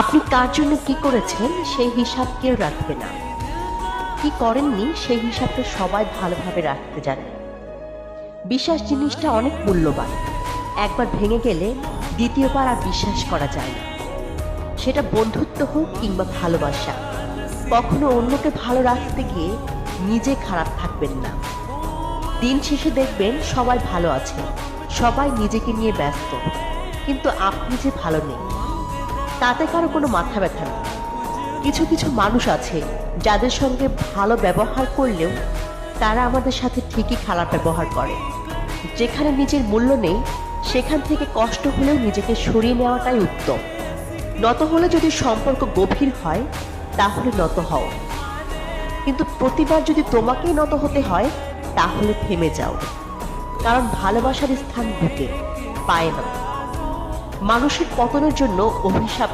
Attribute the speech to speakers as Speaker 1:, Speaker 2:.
Speaker 1: আপনি কার জন্য কি করেছেন সেই হিসাব কেউ রাখবে না। কি করেননি সেই হিসাবটা সবাই ভালোভাবে রাখতে জানে। বিশ্বাস জিনিসটা অনেক মূল্যবান। একবার ভেঙে গেলে দ্বিতীয়বার আর বিশ্বাস করা যায় না। সেটা বন্ধুত্ব হোক কিংবা ভালোবাসা। কখনো অন্যকে ভালো রাখতে গিয়ে নিজে খারাপ থাকবেন না। দিন শেষে দেখবেন সবাই ভালো আছে, সবাই নিজেকে নিয়ে ব্যস্ত, কিন্তু আপনি যে ভালো নেই তাতে কারো কোনো মাথা ব্যথা নেই। কিছু কিছু মানুষ আছে যাদের সঙ্গে ভালো ব্যবহার করলেও তারা আমাদের সাথে ঠিকই খারাপ ব্যবহার করে। যেখানে নিজের মূল্য নেই সেখান থেকে কষ্ট হলেও নিজেকে সরিয়ে নেওয়াটাই উত্তম। নত হলে যদি সম্পর্ক গভীর হয় তাহলে নত হও, কিন্তু প্রতিবার যদি তোমাকেই নত হতে হয় তাহলে থেমে যাও। কারণ ভালোবাসার স্থান বুকে, পায়ে না। মানুষের পতনের জন্য অভিশাপ